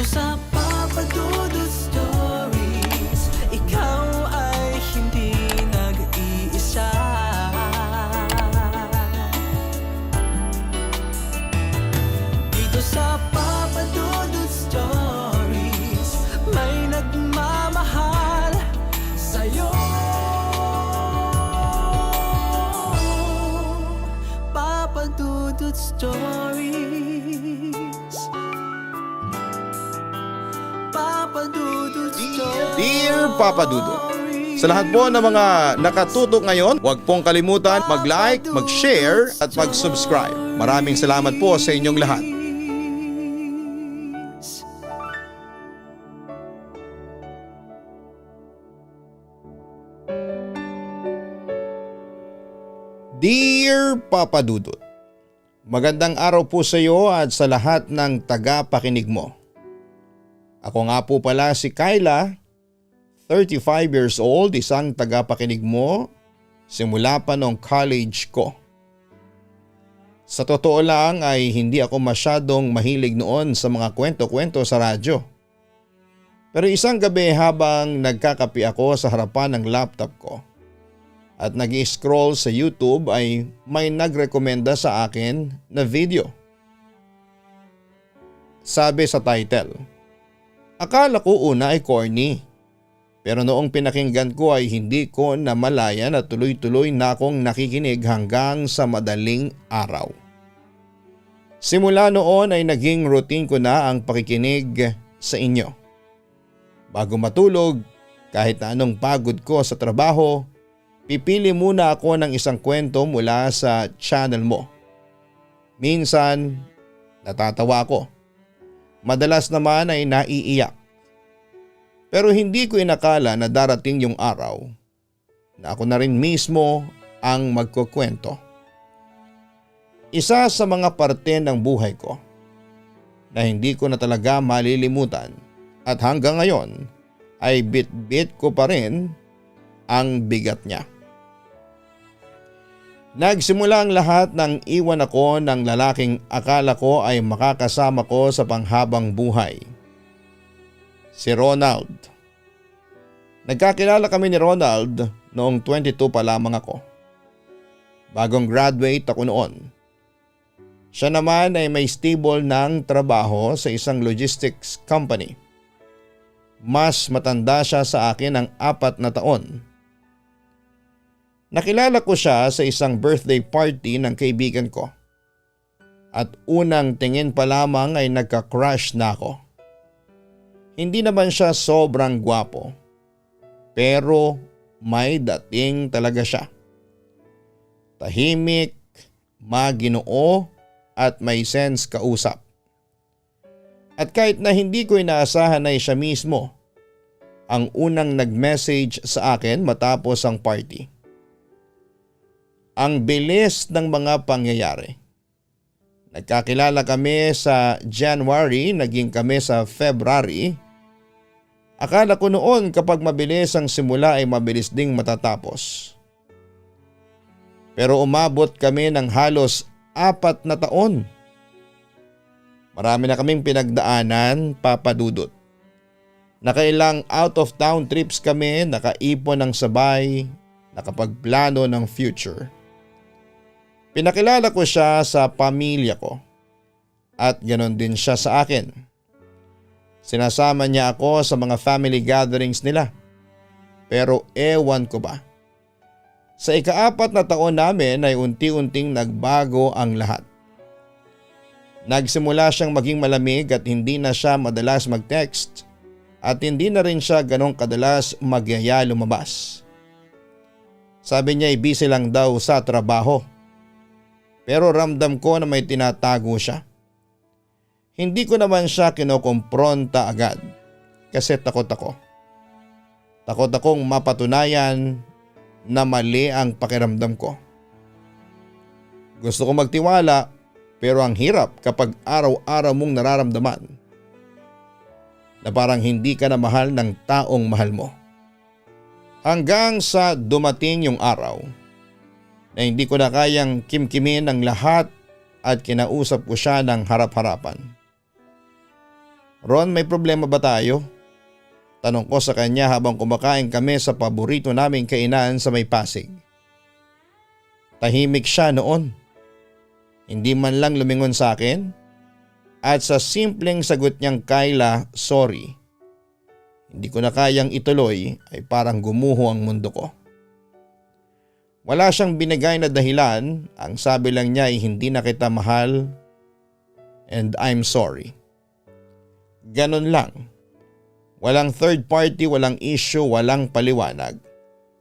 Dito sa Papa Dudut Stories, ikaw ay hindi nag-iisa. Dito sa Papa Dudut Stories, may nagmamahal sa'yo. Papa Dudut Stories, Papa Dudut Stories. Dear Papa Dudut, sa lahat po ng mga nakatutok ngayon, huwag pong kalimutan mag-like, mag-share at mag-subscribe. Maraming salamat po sa inyong lahat. Dear Papa Dudut, magandang araw po sa iyo at sa lahat ng taga-pakinig mo. Ako nga po pala si Kyla, 35 years old, isang taga-pakinig mo simula pa noong college ko. Sa totoo lang ay hindi ako masyadong mahilig noon sa mga kwento-kwento sa radyo. Pero isang gabi habang nagkakape ako sa harapan ng laptop ko at nag-scroll sa YouTube ay may nagrekomenda sa akin na video. Sabi sa title, akala ko una ay corny, pero noong pinakinggan ko ay hindi ko namalayan at tuloy-tuloy na akong nakikinig hanggang sa madaling araw. Simula noon ay naging routine ko na ang pakikinig sa inyo. Bago matulog, kahit na anong pagod ko sa trabaho, pipili muna ako ng isang kwento mula sa channel mo. Minsan, natatawa ako. Madalas naman ay naiiyak. Pero hindi ko inakala na darating yung araw na ako na rin mismo ang magkukwento. Isa sa mga parte ng buhay ko na hindi ko na talaga malilimutan at hanggang ngayon ay bit-bit ko pa rin ang bigat niya. Nagsimula ang lahat nang iwan ako ng lalaking akala ko ay makakasama ko sa panghabang buhay. Si Ronald. Nagkakilala kami ni Ronald noong 22 pa lamang ako. Bagong graduate ako noon. Siya naman ay may stable ng trabaho sa isang logistics company. Mas matanda siya sa akin ng 4 na taon. Nakilala ko siya sa isang birthday party ng kaibigan ko. At unang tingin pa lamang ay nagka-crush na ako. Hindi naman siya sobrang gwapo. Pero may dating talaga siya. Tahimik, maginoo at may sense kausap. At kahit na hindi ko inaasahan ay siya mismo ang unang nag-message sa akin matapos ang party. Ang bilis ng mga pangyayari. Nagkakilala kami sa January, naging kami sa February. Akala ko noon kapag mabilis ang simula ay mabilis ding matatapos. Pero umabot kami ng halos 4 na taon. Marami na kaming pinagdaanan, Papa Dudut. Nakailang out of town trips kami, nakaipon ng sabay, nakapagplano ng future. Pinakilala ko siya sa pamilya ko at ganon din siya sa akin. Sinasama niya ako sa mga family gatherings nila. Pero ewan ko ba. Sa ika-4 na taon namin ay unti-unting nagbago ang lahat. Nagsimula siyang maging malamig at hindi na siya madalas mag-text at hindi na rin siya ganong kadalas magyaya lumabas. Sabi niya ay busy lang daw sa trabaho. Pero ramdam ko na may tinatago siya. Hindi ko naman siya kinokompronta agad kasi takot ako. Takot akong mapatunayan na mali ang pakiramdam ko. Gusto ko magtiwala pero ang hirap kapag araw-araw mong nararamdaman na parang hindi ka na mahal ng taong mahal mo. Hanggang sa dumating yung araw na hindi ko na kayang kimkimin ang lahat at kinausap ko siya ng harap-harapan. Ron, may problema ba tayo? Tanong ko sa kanya habang kumakain kami sa paborito naming kainan sa may Pasig. Tahimik siya noon. Hindi man lang lumingon sa akin at sa simpleng sagot niyang Kyla, sorry. Hindi ko na kayang ituloy ay parang gumuho ang mundo ko. Wala siyang binigay na dahilan, ang sabi lang niya ay hindi na kita mahal and I'm sorry. Ganon lang. Walang third party, walang issue, walang paliwanag.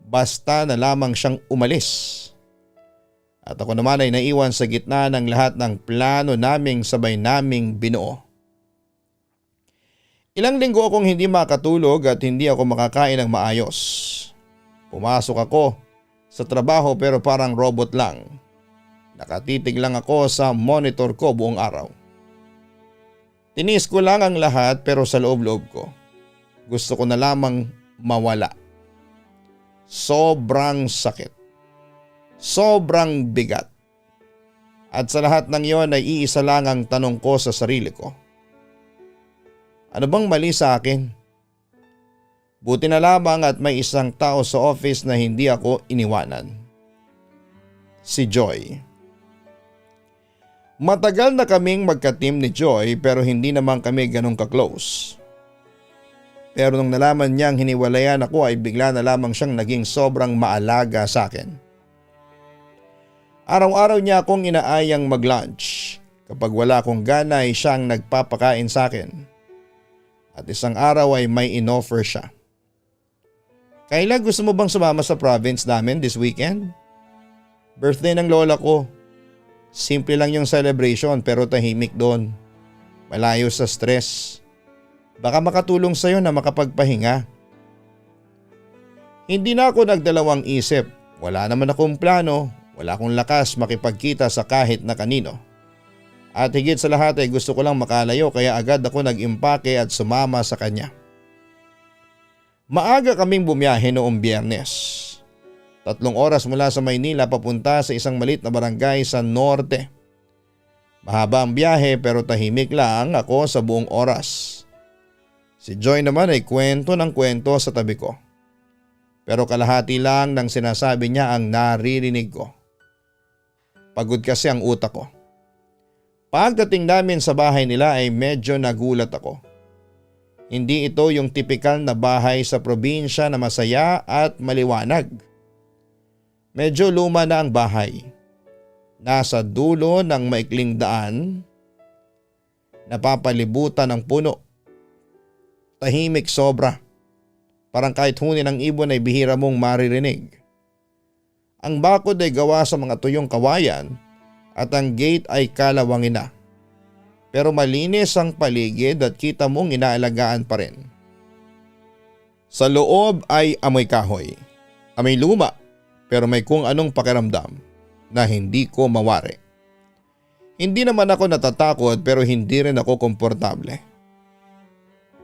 Basta na lamang siyang umalis. At ako naman ay naiwan sa gitna ng lahat ng plano naming sabay naming binuo. Ilang linggo akong hindi makatulog at hindi ako makakain ng maayos. Pumasok ako sa trabaho pero parang robot lang. Nakatitig lang ako sa monitor ko buong araw. Tinis ko lang ang lahat pero sa loob-loob ko, gusto ko na lamang mawala. Sobrang sakit. Sobrang bigat. At sa lahat ng iyon ay iisa lang ang tanong ko sa sarili ko. Ano bang mali sa akin? Buti na lamang at may isang tao sa office na hindi ako iniwanan. Si Joy. Matagal na kaming magka-team ni Joy pero hindi naman kami ganun ka-close. Pero nung nalaman niyang hiniwalayan ako ay bigla na lamang siyang naging sobrang maalaga sa akin. Araw-araw niya akong inaayang mag-lunch. Kapag wala akong gana ay siyang nagpapakain sa akin. At isang araw ay may inoffer siya. Kayla, gusto mo bang sumama sa province namin this weekend? Birthday ng lola ko. Simple lang yung celebration pero tahimik doon. Malayo sa stress. Baka makatulong sa'yo na makapagpahinga. Hindi na ako nagdalawang isip. Wala naman akong plano. Wala akong lakas makipagkita sa kahit na kanino. At higit sa lahat ay gusto ko lang makalayo kaya agad ako nag-impake at sumama sa kanya. Maaga kaming bumiyahe noong Biyernes. 3 oras mula sa Maynila papunta sa isang maliit na barangay sa norte. Mahaba ang biyahe pero tahimik lang ako sa buong oras. Si Joy naman ay kwento ng kwento sa tabi ko. Pero kalahati lang ng sinasabi niya ang naririnig ko. Pagod kasi ang utak ko. Pagdating namin sa bahay nila ay medyo nagulat ako. Hindi ito yung tipikal na bahay sa probinsya na masaya at maliwanag. Medyo luma na ang bahay. Nasa dulo ng maikling daan, napapalibutan ng puno. Tahimik sobra. Parang kahit huni ng ibon ay bihira mong maririnig. Ang bakod ay gawa sa mga tuyong kawayan at ang gate ay kalawangin na. Pero malinis ang paligid at kita mong inaalagaan pa rin. Sa loob ay amoy kahoy. Amoy luma pero may kung anong pakiramdam na hindi ko mawari. Hindi naman ako natatakot pero hindi rin ako komportable.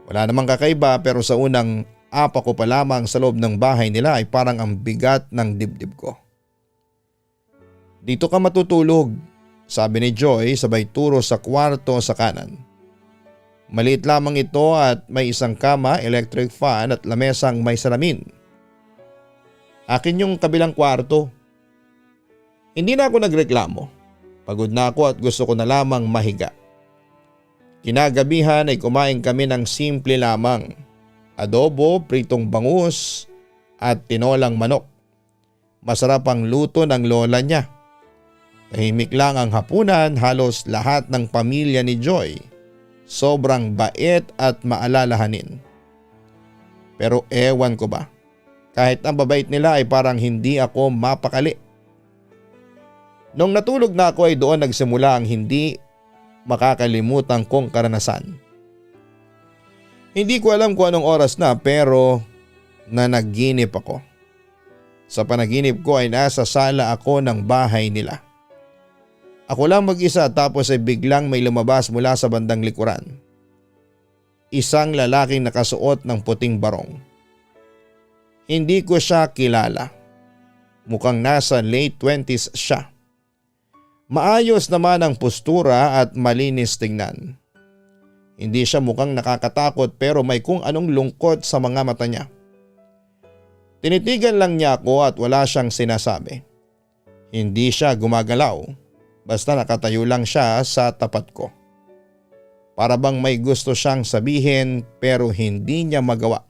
Wala namang kakaiba pero sa unang apa ko pa lamang sa loob ng bahay nila ay parang ang bigat ng dibdib ko. Dito ka matutulog, sabi ni Joy sabay turo sa kwarto sa kanan. Maliit lamang ito at may isang kama, electric fan at lamesang may salamin. Akin yung kabilang kwarto. Hindi na ako nagreklamo. Pagod na ako at gusto ko na lamang mahiga. Kinagabihan ay kumain kami ng simple lamang. Adobo, pritong bangus at tinolang manok. Masarap ang luto ng lola niya. Tahimik lang ang hapunan, halos lahat ng pamilya ni Joy. Sobrang bait at maalalahanin. Pero ewan ko ba, kahit ang babait nila ay parang hindi ako mapakali. Nung natulog na ako ay doon nagsimula ang hindi makakalimutan kong karanasan. Hindi ko alam kung anong oras na pero nanaginip ako. Sa panaginip ko ay nasa sala ako ng bahay nila. Ako lang mag-isa tapos ay biglang may lumabas mula sa bandang likuran. Isang lalaking nakasuot ng puting barong. Hindi ko siya kilala. Mukhang nasa late 20s siya. Maayos naman ang postura at malinis tingnan. Hindi siya mukhang nakakatakot pero may kung anong lungkot sa mga mata niya. Tinitigan lang niya ako at wala siyang sinasabi. Hindi siya gumagalaw, basta nakatayo lang siya sa tapat ko. Para bang may gusto siyang sabihin pero hindi niya magawa.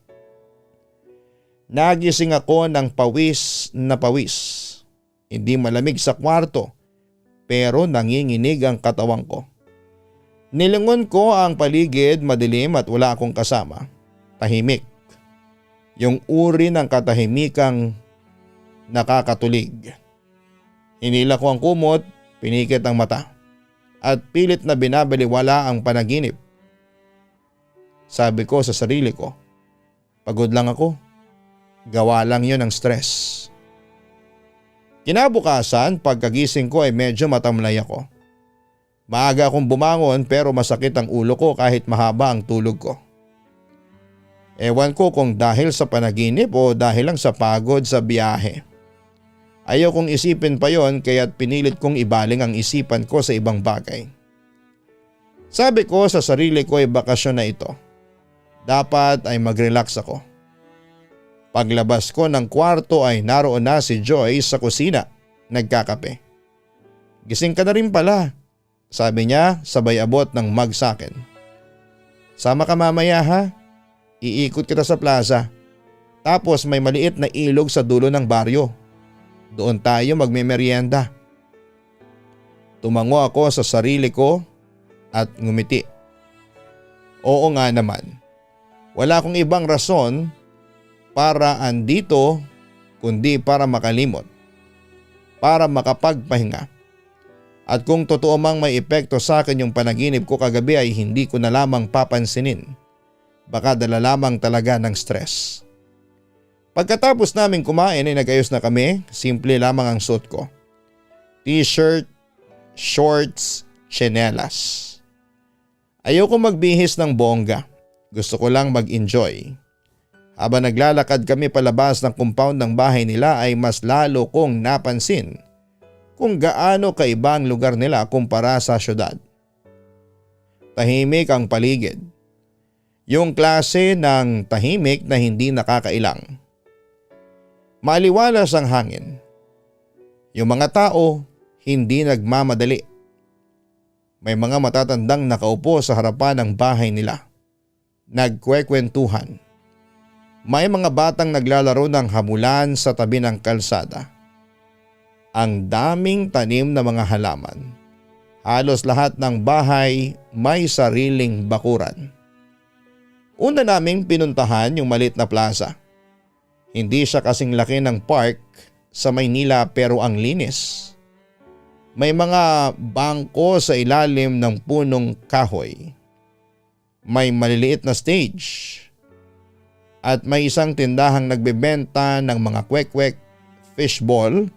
Nagising ako ng pawis na pawis. Hindi malamig sa kwarto pero nanginginig ang katawan ko. Nilingon ko ang paligid, madilim at wala akong kasama. Tahimik. Yung uri ng katahimikang nakakatulig. Hinila ko ang kumot, pinikit ang mata at pilit na binabaliwala ang panaginip. Sabi ko sa sarili ko, pagod lang ako. Gawa lang yun ng stress. Kinabukasan, pagkagising ko ay medyo matamlay ako. Maaga akong bumangon pero masakit ang ulo ko kahit mahaba ang tulog ko. Ewan ko kung dahil sa panaginip o dahil lang sa pagod sa biyahe. Ayaw kong isipin pa yon kaya't pinilit kong ibaling ang isipan ko sa ibang bagay. Sabi ko sa sarili ko ay bakasyon na ito. Dapat ay mag-relax ako. Paglabas ko ng kwarto ay naroon na si Joy sa kusina, nagkakape. Gising ka na rin pala, sabi niya sabay abot ng mug sa akin. Sama ka mamaya ha, iikot kita sa plaza. Tapos may maliit na ilog sa dulo ng baryo. Doon tayo magmemeryenda. Tumango ako sa sarili ko at ngumiti. Oo nga naman, wala akong ibang rason para andito kundi para makalimot, para makapagpahinga. At kung totoo mang may epekto sa akin yung panaginip ko kagabi ay hindi ko na lamang papansinin. Baka dala lamang talaga ng stress. Pagkatapos namin kumain ay nagayos na kami, simple lamang ang suot ko. T-shirt, shorts, tsinelas. Ayoko magbihis ng bongga, gusto ko lang mag-enjoy. Habang naglalakad kami palabas ng compound ng bahay nila ay mas lalo kong napansin kung gaano kaiba ang lugar nila kumpara sa syudad. Tahimik ang paligid. Yung klase ng tahimik na hindi nakakailang. Maliwalas ang hangin. Yung mga tao hindi nagmamadali. May mga matatandang nakaupo sa harapan ng bahay nila. Nagkwekwentuhan. May mga batang naglalaro ng hamulan sa tabi ng kalsada. Ang daming tanim na mga halaman. Halos lahat ng bahay may sariling bakuran. Una naming pinuntahan yung maliit na plaza. Hindi siya kasing laki ng park sa Maynila pero ang linis. May mga bangko sa ilalim ng punong kahoy. May maliliit na stage. At may isang tindahang nagbebenta ng mga kwek-kwek, fishball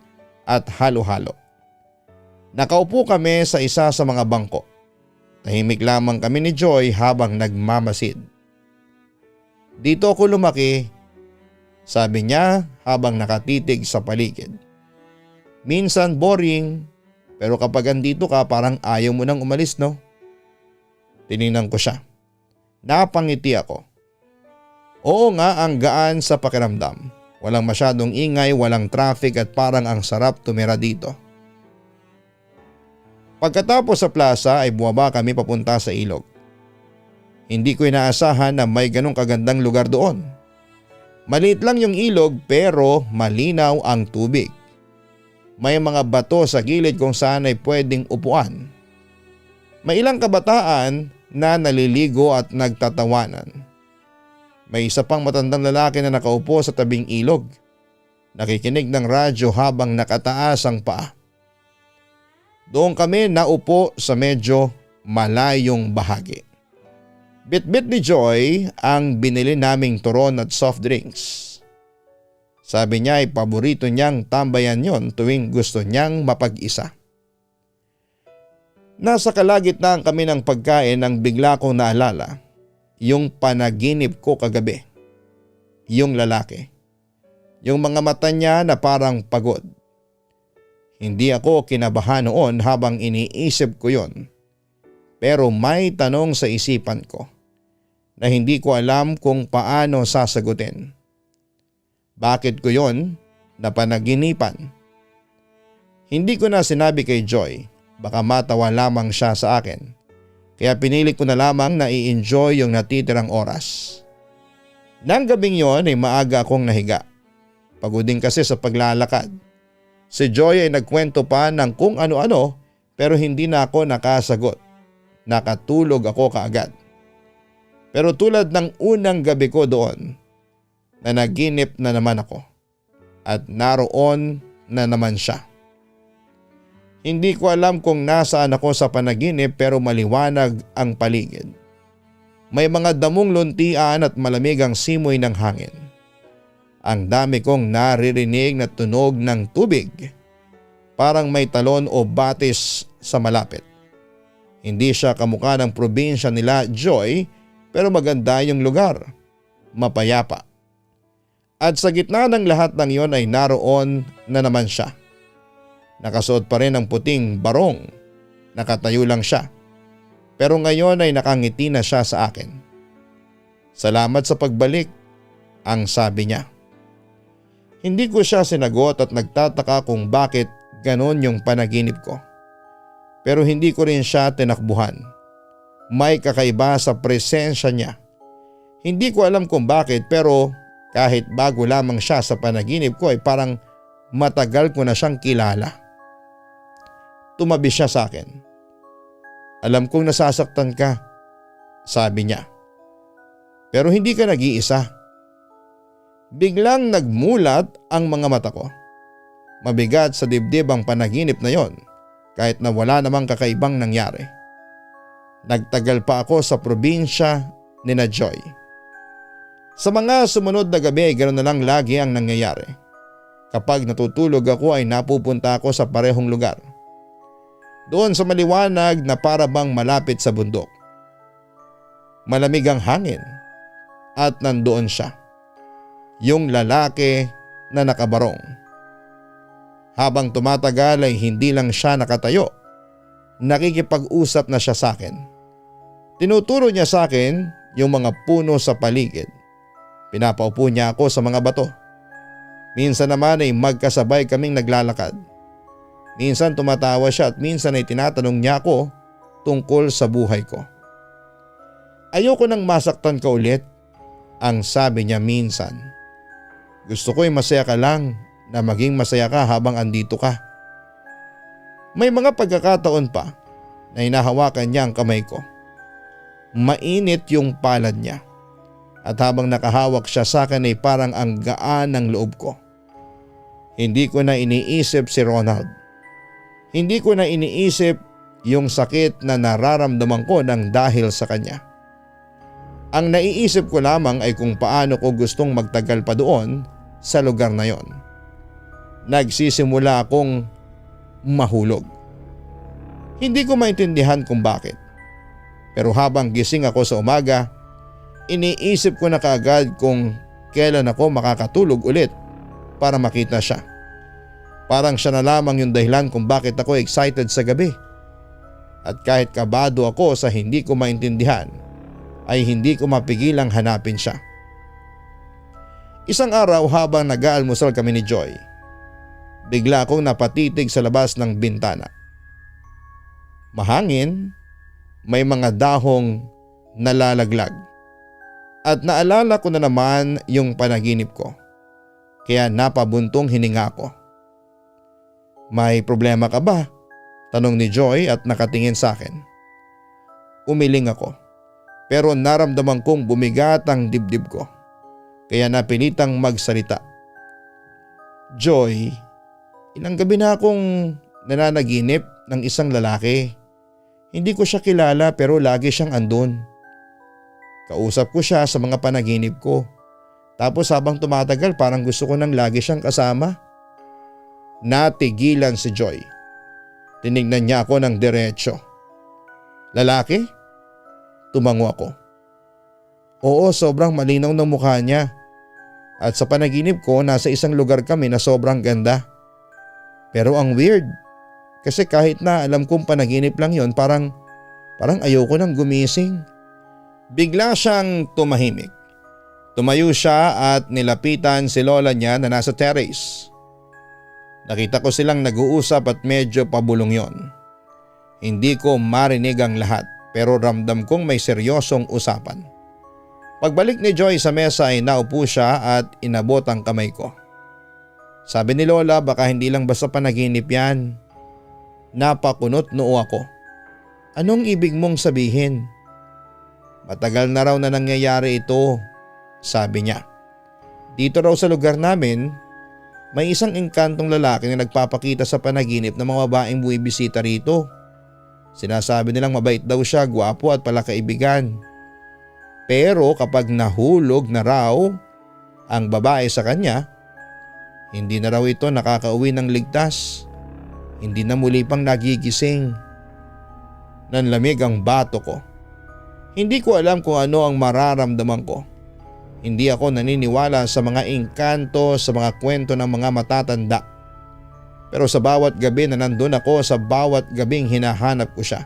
at halo-halo. Nakaupo kami sa isa sa mga bangko. Tahimik lamang kami ni Joy habang nagmamasid. Dito ako lumaki, sabi niya habang nakatitig sa paligid. Minsan boring, pero kapag andito ka parang ayaw mo nang umalis, no? Tiningnan ko siya. Napangiti ako. Oo nga, ang gaan sa pakiramdam. Walang masyadong ingay, walang traffic at parang ang sarap tumira dito. Pagkatapos sa plaza ay bumaba kami papunta sa ilog. Hindi ko inaasahan na may ganong kagandang lugar doon. Maliit lang yung ilog pero malinaw ang tubig. May mga bato sa gilid kung saan ay pwedeng upuan. May ilang kabataan na naliligo at nagtatawanan. May isa pang matandang lalaki na nakaupo sa tabing ilog. Nakikinig ng radyo habang nakataas ang paa. Doon kami naupo sa medyo malayong bahagi. Bit-bit ni Joy ang binili naming turon at soft drinks. Sabi niya ay paborito niyang tambayan yon tuwing gusto niyang mapag-isa. Nasa kalagitnaan kami ng pagkain nang bigla kong naalala yung panaginip ko kagabi. Yung lalaki. Yung mga mata niya na parang pagod. Hindi ako kinabahan noon habang iniisip ko yon. Pero may tanong sa isipan ko na hindi ko alam kung paano sasagutin. Bakit ko yon napanaginipan? Hindi ko na sinabi kay Joy, baka matawa lamang siya sa akin. Kaya pinili ko na lamang na i-enjoy yung natitirang oras. Nang gabing yon ay maaga akong nahiga. Pagod din kasi sa paglalakad. Si Joy ay nagkwento pa ng kung ano-ano pero hindi na ako nakasagot. Nakatulog ako kaagad. Pero tulad ng unang gabi ko doon, nanaginip na naman ako. At naroon na naman siya. Hindi ko alam kung nasaan ako sa panaginip pero maliwanag ang paligid. May mga damong luntian at malamig ang simoy ng hangin. Ang dami kong naririnig na tunog ng tubig. Parang may talon o batis sa malapit. Hindi siya kamukha ng probinsya nila Joy pero maganda yung lugar. Mapayapa. At sa gitna ng lahat ng yon ay naroon na naman siya. Nakasuot pa rin ng puting barong. Nakatayo lang siya. Pero ngayon ay nakangiti na siya sa akin. Salamat sa pagbalik, ang sabi niya. Hindi ko siya sinagot at nagtataka kung bakit ganon yung panaginip ko. Pero hindi ko rin siya tinakbuhan. May kakaiba sa presensya niya. Hindi ko alam kung bakit pero kahit bago lamang siya sa panaginip ko ay parang matagal ko na siyang kilala. Tumabi siya sa akin. Alam kong nasasaktan ka, sabi niya. Pero hindi ka nag-iisa. Biglang nagmulat ang mga mata ko. Mabigat sa dibdib ang panaginip na yon kahit na wala namang kakaibang nangyari. Nagtagal pa ako sa probinsya ni na Joy. Sa mga sumunod na gabi ay ganoon na lang lagi ang nangyayari. Kapag natutulog ako ay napupunta ako sa parehong lugar. Doon sa maliwanag na para bang malapit sa bundok. Malamig ang hangin at nandoon siya. Yung lalaki na nakabarong. Habang tumatagal ay hindi lang siya nakatayo. Nakikipag-usap na siya sa akin. Tinuturo niya sa akin yung mga puno sa paligid. Pinapaupo niya ako sa mga bato. Minsan naman ay magkasabay kaming naglalakad. Minsan tumatawa siya at minsan ay tinatanong niya ako tungkol sa buhay ko. Ayoko nang masaktan ka ulit, ang sabi niya minsan. Gusto ko ay masaya ka lang na maging masaya ka habang andito ka. May mga pagkakataon pa na hinahawakan niya ang kamay ko. Mainit yung palad niya. At habang nakahawak siya sa akin ay parang ang gaan ng loob ko. Hindi ko na iniisip si Ronald. Hindi ko na iniisip yung sakit na nararamdaman ko nang dahil sa kanya. Ang naiisip ko lamang ay kung paano ko gustong magtagal pa doon sa lugar na yon. Nagsisimula akong mahulog. Hindi ko maintindihan kung bakit. Pero habang gising ako sa umaga, iniisip ko na kaagad kung kailan ako makakatulog ulit para makita siya. Parang siya na lamang yung dahilan kung bakit ako excited sa gabi. At kahit kabado ako sa hindi ko maintindihan, ay hindi ko mapigilang hanapin siya. Isang araw habang nag-aalmusal kami ni Joy, bigla akong napatitig sa labas ng bintana. Mahangin, may mga dahong nalalaglag. At naalala ko na naman yung panaginip ko. Kaya napabuntong hininga ko. May problema ka ba? Tanong ni Joy at nakatingin sa akin. Umiling ako. Pero naramdaman kong bumigat ang dibdib ko. Kaya napilitang magsalita. Joy, ilang gabi na akong nananaginip ng isang lalaki. Hindi ko siya kilala pero lagi siyang andun. Kausap ko siya sa mga panaginip ko. Tapos habang tumatagal parang gusto ko nang lagi siyang kasama. Natigilan si Joy. Tinignan niya ako ng diretsyo. Lalaki? Tumango ako. Oo, sobrang malinaw ng mukha niya. At sa panaginip ko nasa isang lugar kami na sobrang ganda. Pero ang weird. Kasi kahit na alam kong panaginip lang yon, parang Parang ayoko nang gumising. Bigla siyang tumahimik. Tumayo siya at nilapitan si lola niya na nasa terrace. Nakita ko silang nag-uusap at medyo pabulong yon. Hindi ko marinig ang lahat pero ramdam kong may seryosong usapan. Pagbalik ni Joy sa mesa ay naupo siya at inabot ang kamay ko. Sabi ni lola baka hindi lang basta panaginip yan. Napakunot noo ako. Anong ibig mong sabihin? Matagal na raw na nangyayari ito, sabi niya. Dito raw sa lugar namin, may isang engkantong lalaki na nagpapakita sa panaginip ng mga babaeng buwibisita rito. Sinasabi nilang mabait daw siya, gwapo at palakaibigan. Pero kapag nahulog na raw ang babae sa kanya, hindi na raw ito nakakauwi ng ligtas. Hindi na muli pang nagigising. Nanlamig ang bato ko. Hindi ko alam kung ano ang mararamdaman ko. Hindi ako naniniwala sa mga engkanto, sa mga kwento ng mga matatanda. Pero sa bawat gabi na nandun ako, sa bawat gabing hinahanap ko siya.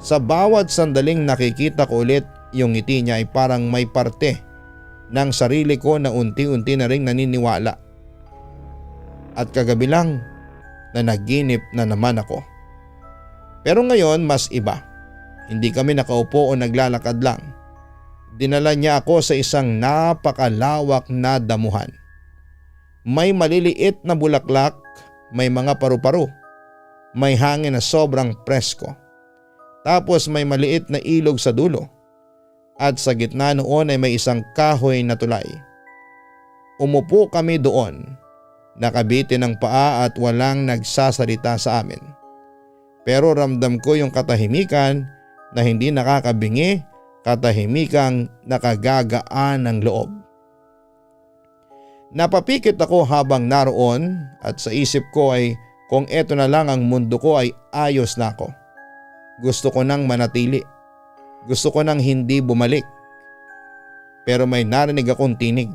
Sa bawat sandaling nakikita ko ulit yung ngiti niya ay parang may parte ng sarili ko na unti-unti na ring naniniwala. At kagabi lang na naginip na naman ako. Pero ngayon mas iba. Hindi kami nakaupo o naglalakad lang. Dinala niya ako sa isang napakalawak na damuhan. May maliliit na bulaklak, may mga paru-paro, may hangin na sobrang presko. Tapos may maliit na ilog sa dulo. At sa gitna noon ay may isang kahoy na tulay. Umupo kami doon. Nakabitin ng paa at walang nagsasalita sa amin. Pero ramdam ko yung katahimikan na hindi nakakabingi, katahimikang nakagagaan ng loob. Napapikit ako habang naroon at sa isip ko ay kung eto na lang ang mundo ko ay ayos na ako. Gusto ko nang manatili. Gusto ko nang hindi bumalik. Pero may narinig akong tinig.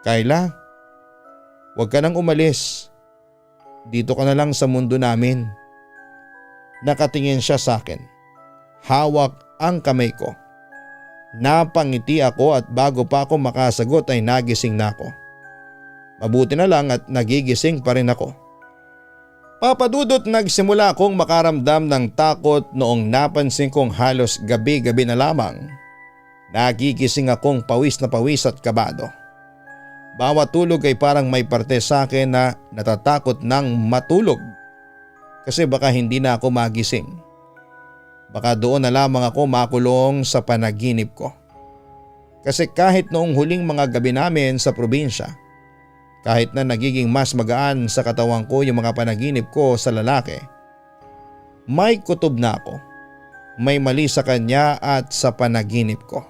Kayla, huwag ka nang umalis. Dito ka na lang sa mundo namin. Nakatingin siya sa akin. Hawak ang kamay ko. Napangiti ako at bago pa ako makasagot ay nagising na ako. Mabuti na lang at nagigising pa rin ako. Papadudot nagsimula akong makaramdam ng takot noong napansin kong halos gabi-gabi na lamang. Nagigising akong pawis na pawis at kabado. Bawat tulog ay parang may parte sa akin na natatakot ng matulog. Kasi baka hindi na ako magising. Baka doon na lamang ako makulong sa panaginip ko. Kasi kahit noong huling mga gabi namin sa probinsya, kahit na nagiging mas magaan sa katawan ko yung mga panaginip ko sa lalaki, may kutob na ako. May mali sa kanya at sa panaginip ko.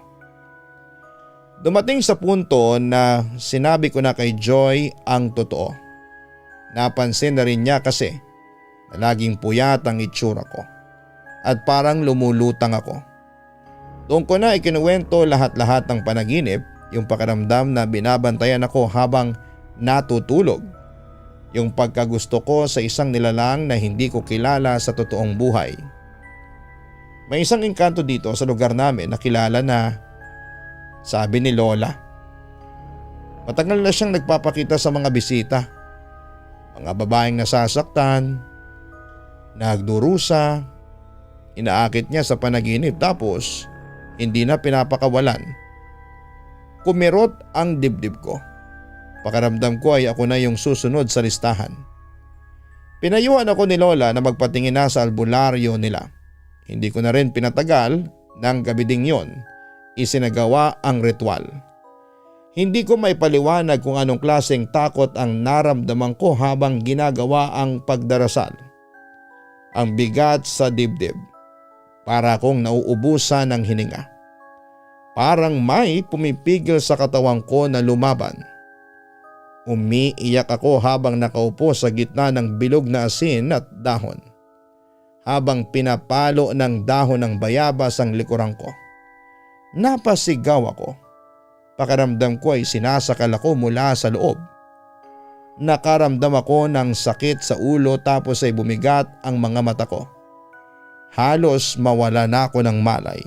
Dumating sa punto na sinabi ko na kay Joy ang totoo. Napansin na rin niya kasi na laging puyat ang itsura ko. At parang lumulutang ako. Doon ko na ikinuwento lahat-lahat ng panaginip, yung pakiramdam na binabantayan ako habang natutulog, yung pagkagusto ko sa isang nilalang na hindi ko kilala sa totoong buhay. May isang engkanto dito sa lugar namin na kilala na, sabi ni Lola. Matagal na siyang nagpapakita sa mga bisita. Mga babaeng nasasaktan, nagdurusa, inaakit niya sa panaginip tapos hindi na pinapakawalan. Kumirot ang dibdib ko. Pakiramdam ko ay ako na yung susunod sa listahan. Pinayuhan ako ni Lola na magpatingin na sa albularyo nila. Hindi ko na rin pinatagal ng gabi ding yon. Isinagawa ang ritual. Hindi ko may paliwanag kung anong klaseng takot ang naramdaman ko habang ginagawa ang pagdarasal. Ang bigat sa dibdib. Para akong nauubusan ng hininga. Parang may pumipigil sa katawan ko na lumaban. Umiiyak ako habang nakaupo sa gitna ng bilog na asin at dahon. Habang pinapalo ng dahon ng bayabas ang likuran ko. Napasigaw ako. Pakiramdam ko ay sinasakal ako mula sa loob. Nakaramdam ako ng sakit sa ulo tapos ay bumigat ang mga mata ko. halos mawala na ako ng malay.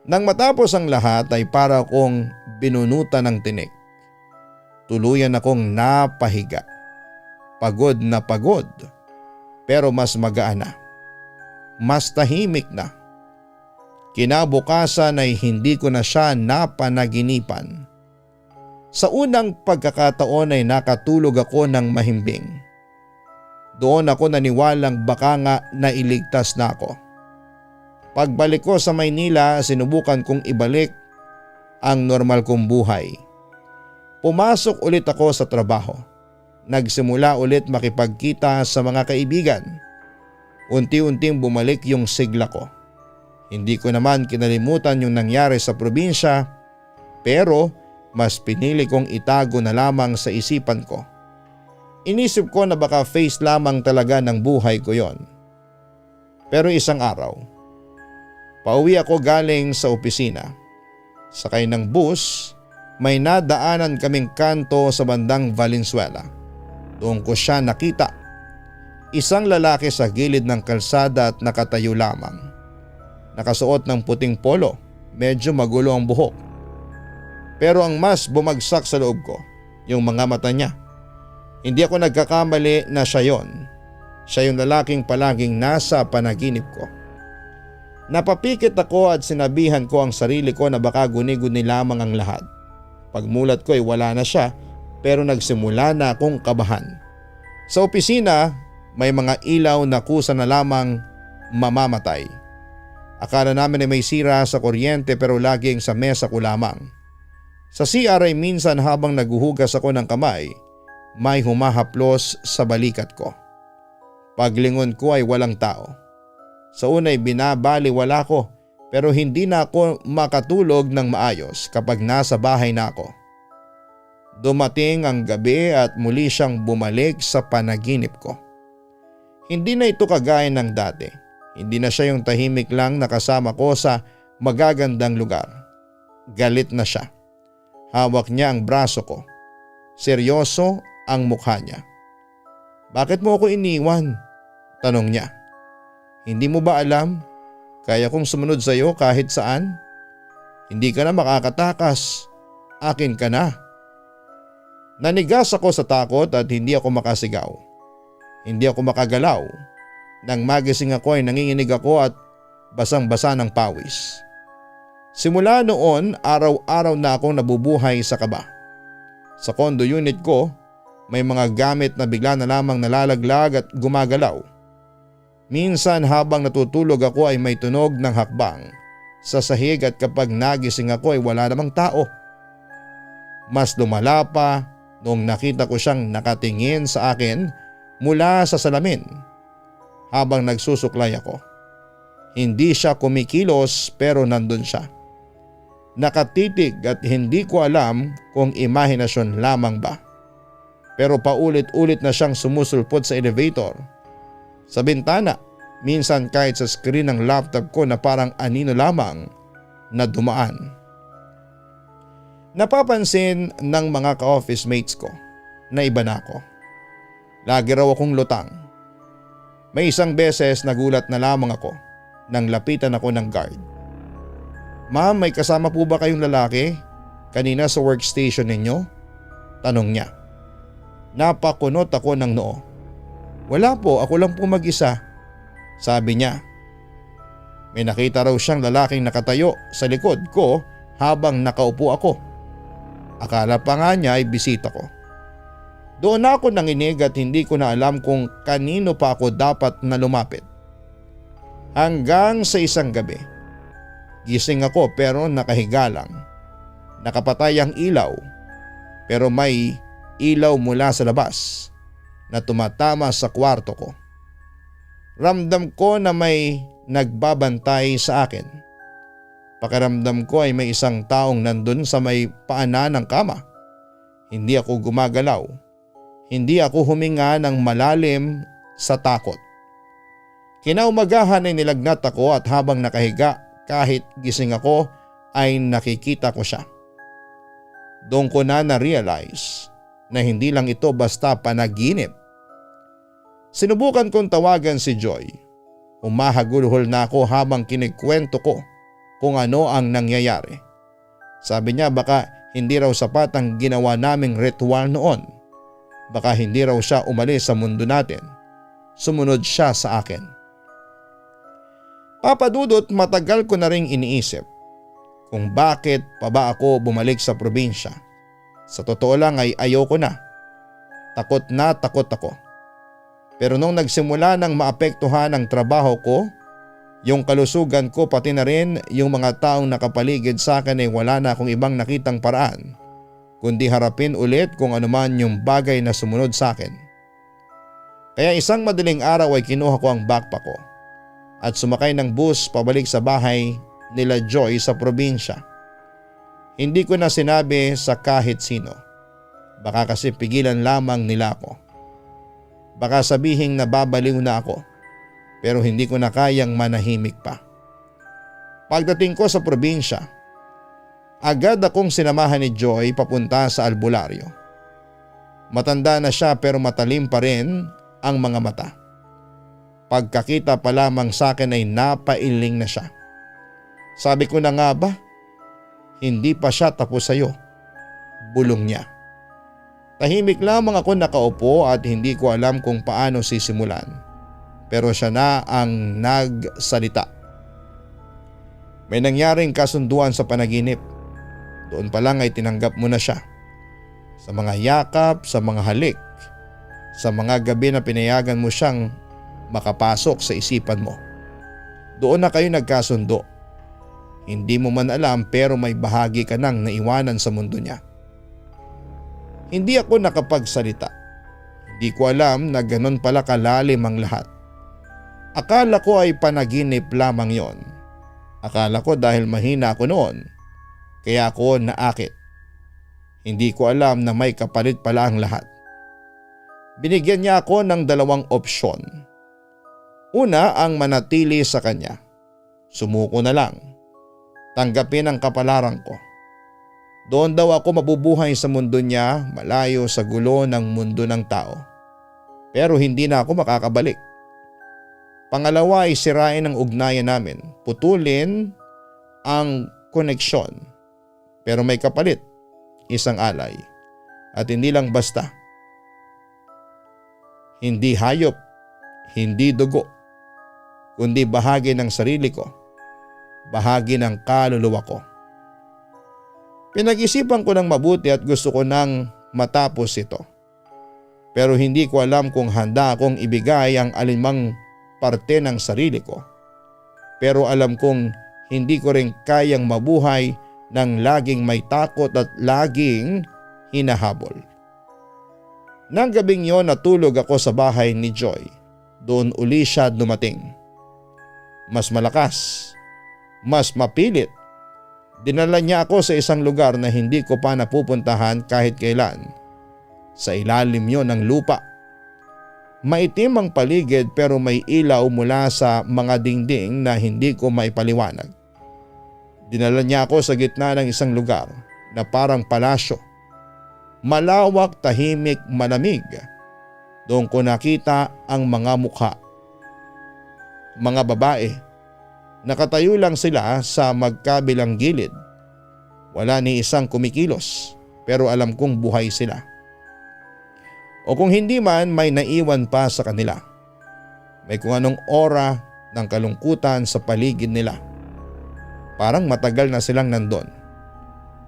Nang matapos ang lahat ay para akong binunutan ng tinik. Tuluyan akong napahiga. Pagod na pagod, pero mas magaan na. Mas tahimik na. Kinabukasan ay hindi ko na siya napanaginipan. Sa unang pagkakataon ay nakatulog ako ng mahimbing. Doon ako naniwalang baka nga nailigtas na ako. Pagbalik ko sa Maynila, sinubukan kong ibalik ang normal kong buhay. Pumasok ulit ako sa trabaho. Nagsimula ulit makipagkita sa mga kaibigan. Unti-unting bumalik yung sigla ko. Hindi ko naman kinalimutan yung nangyari sa probinsya, pero mas pinili kong itago na lamang sa isipan ko. Inisip ko na baka face lamang talaga ng buhay ko yon. Pero isang araw, pauwi ako galing sa opisina. Sakay ng bus, may nadaanan kaming kanto sa bandang Valenzuela. Doon ko siya nakita. Isang lalaki sa gilid ng kalsada at nakatayo lamang. Nakasuot ng puting polo, medyo magulo ang buhok. Pero ang mas bumagsak sa loob ko, yung mga mata niya. Hindi ako nagkakamali na siya yon. Siya yung lalaking palaging nasa panaginip ko. Napapikit ako at sinabihan ko ang sarili ko na baka guni-guni lamang ang lahat. Pagmulat ko ay wala na siya, pero nagsimula na akong kabahan. Sa opisina, may mga ilaw na kusa na lamang mamamatay. Akala namin ay may sira sa kuryente pero laging sa mesa ko lamang. Sa CR ay minsan habang naguhugas ako ng kamay, may humahaplos sa balikat ko. Paglingon ko ay walang tao. Sa unay binabaliwala ko pero hindi na ako makatulog ng maayos kapag nasa bahay na ako. Dumating ang gabi at muli siyang bumalik sa panaginip ko. Hindi na ito kagaya ng dati. Hindi na siya yung tahimik lang na kasama ko sa magagandang lugar. Galit na siya. Hawak niya ang braso ko. Seryoso ang mukha niya. "Bakit mo ako iniwan?" tanong niya. "Hindi mo ba alam? Kaya kong sumunod sa iyo kahit saan. Hindi ka na makakatakas. Akin ka na." Nanigas ako sa takot at hindi ako makasigaw. Hindi ako makagalaw. Nang magising ako ay nanginginig ako at basang-basa ng pawis. Simula noon, araw-araw na akong nabubuhay sa kaba. Sa condo unit ko, may mga gamit na bigla na lamang nalalaglag at gumagalaw. Minsan habang natutulog ako ay may tunog ng hakbang sa sahig at kapag nagising ako ay wala namang tao. Mas lumala pa noong nakita ko siyang nakatingin sa akin mula sa salamin habang nagsusuklay ako. Hindi siya kumikilos pero nandun siya. Nakatitig at hindi ko alam kung imahinasyon lamang ba. Pero paulit-ulit na siyang sumusulpot sa elevator, sa bintana, minsan kahit sa screen ng laptop ko na parang anino lamang na dumaan. Napapansin ng mga ka-office mates ko na iba na ako. Lagi raw akong lutang. May isang beses nagulat na lamang ako nang lapitan ako ng guard. "Ma'am, may kasama po ba kayong lalaki kanina sa workstation ninyo?" tanong niya. Napakunot ako ng noo. "Wala po, ako lang po mag-isa," sabi niya. May nakita raw siyang lalaking nakatayo sa likod ko habang nakaupo ako. Akala pa nga niya ay bisita ko. Doon ako nanginig at hindi ko na alam kung kanino pa ako dapat na lumapit. Hanggang sa isang gabi. Gising ako pero nakahiga lang. Nakapatay ang ilaw pero may ilaw mula sa labas na tumatama sa kwarto ko. Ramdam ko na may nagbabantay sa akin. Pakiramdam ko ay may isang taong nandun sa may paanan ng kama. Hindi ako gumagalaw. Hindi ako huminga ng malalim sa takot. Kinaumagahan ay nilagnat ako at habang nakahiga kahit gising ako ay nakikita ko siya. Doon ko na-realize na hindi lang ito basta panaginip. Sinubukan kong tawagan si Joy. Humahagulhol na ako habang kinikwento ko kung ano ang nangyayari. Sabi niya baka hindi raw sapat ang ginawa naming ritual noon. Baka hindi raw siya umalis sa mundo natin. Sumunod siya sa akin. Papa Dudut, matagal ko na ring iniisip kung bakit pa ba ako bumalik sa probinsya. Sa totoo lang ay ayoko na. Takot na takot ako. Pero nung nagsimula nang maapektuhan ang trabaho ko, yung kalusugan ko pati na rin yung mga taong nakapaligid sa akin ay wala na akong ibang nakitang paraan kundi harapin ulit kung anuman yung bagay na sumunod sa akin. Kaya isang madaling araw ay kinuha ko ang backpack ko at sumakay ng bus pabalik sa bahay nila Joy sa probinsya. Hindi ko na sinabi sa kahit sino. Baka kasi pigilan lamang nila ako. Baka sabihing nababaliw na ako pero hindi ko na kayang manahimik pa. Pagdating ko sa probinsya, agad akong sinamahan ni Joy papunta sa albularyo. Matanda na siya pero matalim pa rin ang mga mata. Pagkakita pa lamang sa akin ay napailing na siya. Sabi ko na nga ba, hindi pa siya tapos sa'yo. Bulong niya. Tahimik lamang ako nakaupo at hindi ko alam kung paano sisimulan. Pero siya na ang nagsalita. May nangyaring kasunduan sa panaginip. Doon pa lang ay tinanggap mo na siya. Sa mga yakap, sa mga halik, sa mga gabi na pinayagan mo siyang makapasok sa isipan mo. Doon na kayo nagkasundo. Hindi mo man alam pero may bahagi ka nang naiwanan sa mundo niya. Hindi ako nakapagsalita. Hindi ko alam na ganun pala kalalim ang lahat. Akala ko ay panaginip lamang yon. Akala ko dahil mahina ako noon, kaya ako naakit. Hindi ko alam na may kapalit pala ang lahat. Binigyan niya ako ng 2 opsyon. Una, ang manatili sa kanya. Sumuko na lang. Tanggapin ang kapalaran ko. Doon daw ako mabubuhay sa mundo niya, malayo sa gulo ng mundo ng tao. Pero hindi na ako makakabalik. Pangalawa ay sirain ang ugnayan namin. Putulin ang koneksyon. Pero may kapalit, isang alay. At hindi lang basta. Hindi hayop, hindi dugo, kundi bahagi ng sarili ko. Bahagi ng kaluluwa ko. Pinag-isipan ko ng mabuti at gusto ko nang matapos ito. Pero hindi ko alam kung handa akong ibigay ang alinmang parte ng sarili ko. Pero alam kong hindi ko rin kayang mabuhay nang laging may takot at laging hinahabol. Nang gabing yon natulog ako sa bahay ni Joy. Doon uli siya dumating. Mas malakas, mas mapilit. Dinala niya ako sa isang lugar na hindi ko pa napupuntahan kahit kailan. Sa ilalim yon ng lupa. Maitim ang paligid pero may ilaw mula sa mga dingding na hindi ko maipaliwanag. Dinala niya ako sa gitna ng isang lugar na parang palasyo. Malawak, tahimik, malamig. Doon ko nakita ang mga mukha. Mga babae. Nakatayo lang sila sa magkabilang gilid. Wala ni isang kumikilos pero alam kong buhay sila. O kung hindi man may naiwan pa sa kanila. May kung anong aura ng kalungkutan sa paligid nila. Parang matagal na silang nandun.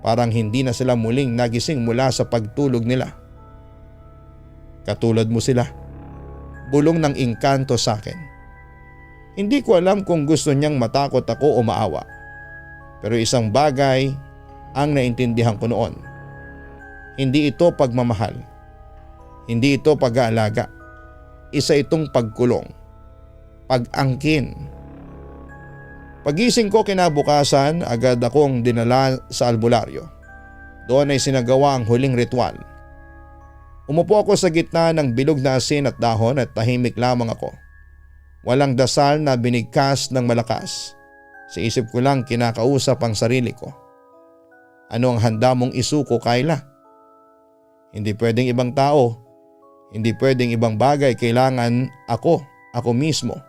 Parang hindi na sila muling nagising mula sa pagtulog nila. Katulad mo sila. Bulong ng engkanto sa akin. Hindi ko alam kung gusto niyang matakot ako o maawa. Pero isang bagay ang naintindihan ko noon. Hindi ito pagmamahal. Hindi ito pag-aalaga. Isa itong pagkulong. Pag-angkin. Pagising ko kinabukasan, agad akong dinala sa albularyo. Doon ay sinagawa ang huling ritual. Umupo ako sa gitna ng bilog na asin at dahon at tahimik lamang ako. Walang dasal na binigkas ng malakas. Sa isip ko lang kinakausap ang sarili ko. Ano ang handa mong isuko, Kayla? Hindi pwedeng ibang tao. Hindi pwedeng ibang bagay. Kailangan ako mismo.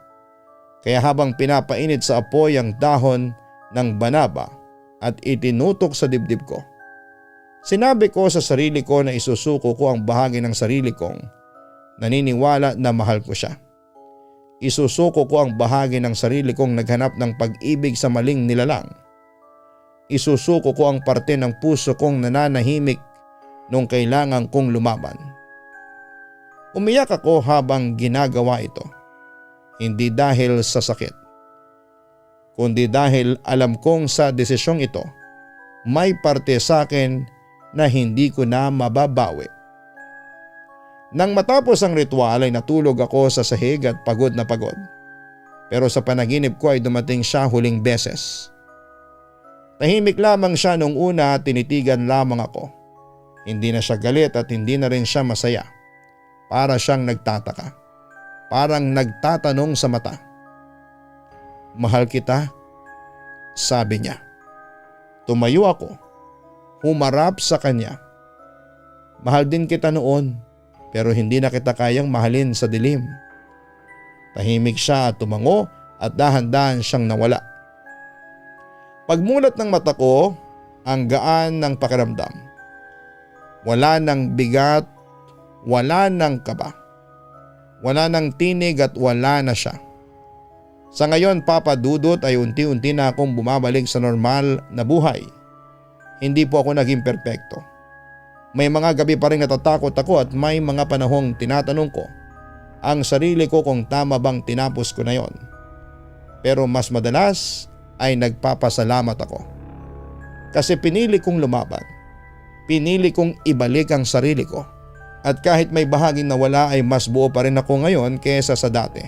Kaya habang pinapainit sa apoy ang dahon ng banaba at itinutok sa dibdib ko, sinabi ko sa sarili ko na isusuko ko ang bahagi ng sarili kong naniniwala na mahal ko siya. Isusuko ko ang bahagi ng sarili kong naghanap ng pag-ibig sa maling nilalang. Isusuko ko ang parte ng puso kong nananahimik nung kailangan kong lumaban. Umiyak ako habang ginagawa ito. Hindi dahil sa sakit, kundi dahil alam kong sa desisyong ito, may parte sa akin na hindi ko na mababawi. Nang matapos ang ritual ay natulog ako sa sahig at pagod na pagod. Pero sa panaginip ko ay dumating siya huling beses. Tahimik lamang siya nung una at tinitigan lamang ako. Hindi na siya galit at hindi na rin siya masaya. Para siyang nagtataka. Parang nagtatanong sa mata. Mahal kita? Sabi niya. Tumayo ako. Humarap sa kanya. Mahal din kita noon, pero hindi na kita kayang mahalin sa dilim. Tahimik siya at tumango at dahan-dahan siyang nawala. Pagmulat ng mata ko, ang gaan ng pakiramdam. Wala nang bigat, wala nang kaba. Wala nang tinig at wala na siya. Sa ngayon, Papa Dudut, ay unti-unti na akong bumabalik sa normal na buhay. Hindi po ako naging perpekto. May mga gabi pa rin natatakot ako at may mga panahong tinatanong ko ang sarili ko kung tama bang tinapos ko na yon. Pero mas madalas ay nagpapasalamat ako. Kasi pinili kong lumaban. Pinili kong ibalik ang sarili ko. At kahit may bahaging nawala ay mas buo pa rin ako ngayon kaysa sa dati.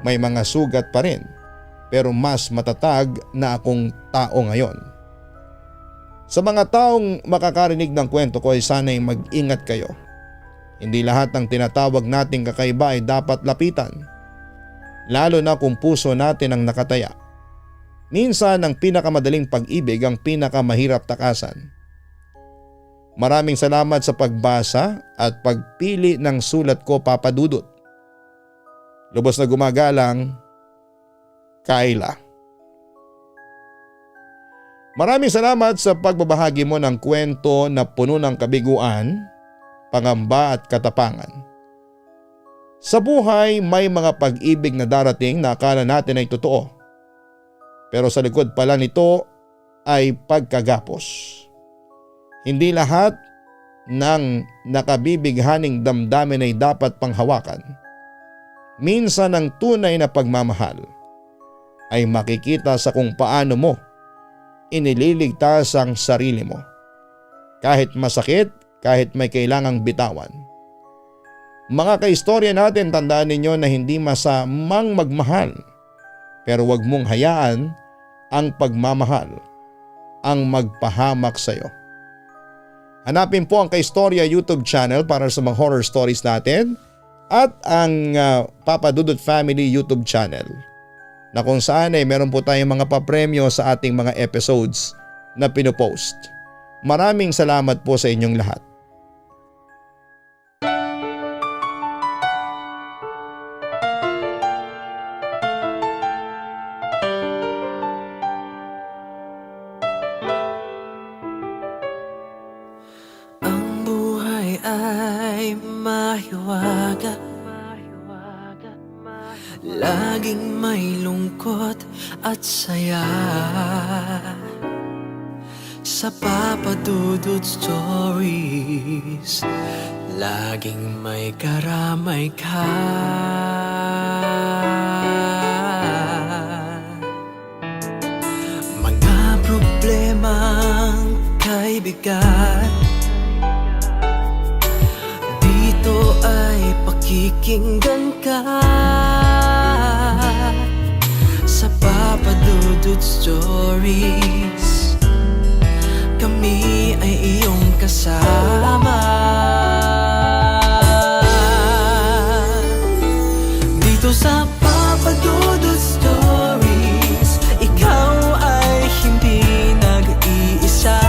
May mga sugat pa rin, pero mas matatag na akong tao ngayon. Sa mga taong makakarinig ng kwento ko ay sana'y mag-ingat kayo. Hindi lahat ng tinatawag nating kakaiba ay dapat lapitan. Lalo na kung puso natin ang nakataya. Minsan ang pinakamadaling pag-ibig ang pinakamahirap takasan. Maraming salamat sa pagbasa at pagpili ng sulat ko, Papa Dudut. Lubos na gumagalang, Kayla. Maraming salamat sa pagbabahagi mo ng kwento na puno ng kabiguan, pangamba at katapangan. Sa buhay may mga pag-ibig na darating na akala natin ay totoo. Pero sa likod pala nito ay pagkagapos. Hindi lahat ng nakabibighaning damdamin ay dapat panghawakan. Minsan ang tunay na pagmamahal ay makikita sa kung paano mo inililigtas ang sarili mo. Kahit masakit, kahit may kailangang bitawan. Mga kaistorya natin, tandaan ninyo na hindi masamang magmahal. Pero wag mong hayaan ang pagmamahal ang magpahamak sa iyo. Hanapin po ang Kaistorya YouTube channel para sa mga horror stories natin at ang Papa Dudut Family YouTube channel na kung saan ay meron po tayong mga papremyo sa ating mga episodes na pinopost. Maraming salamat po sa inyong lahat. Laging may lungkot at saya sa Papa Dudut Stories. Laging may karamay ka. Mga problemang kay bigat, dito ay pakikinggan ka. Sa Papa Dudut Stories, kami ay iyong kasama. Dito sa Papa Dudut Stories, ikaw ay hindi nag-iisa.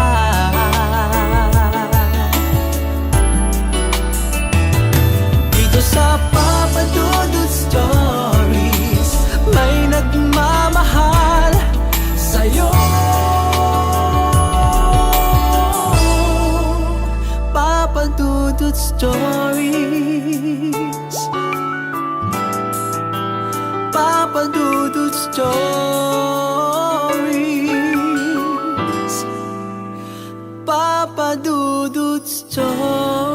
Dito sa Papa Dudut Stories, may Papa Dudut Stories. Papa Dudut Stories.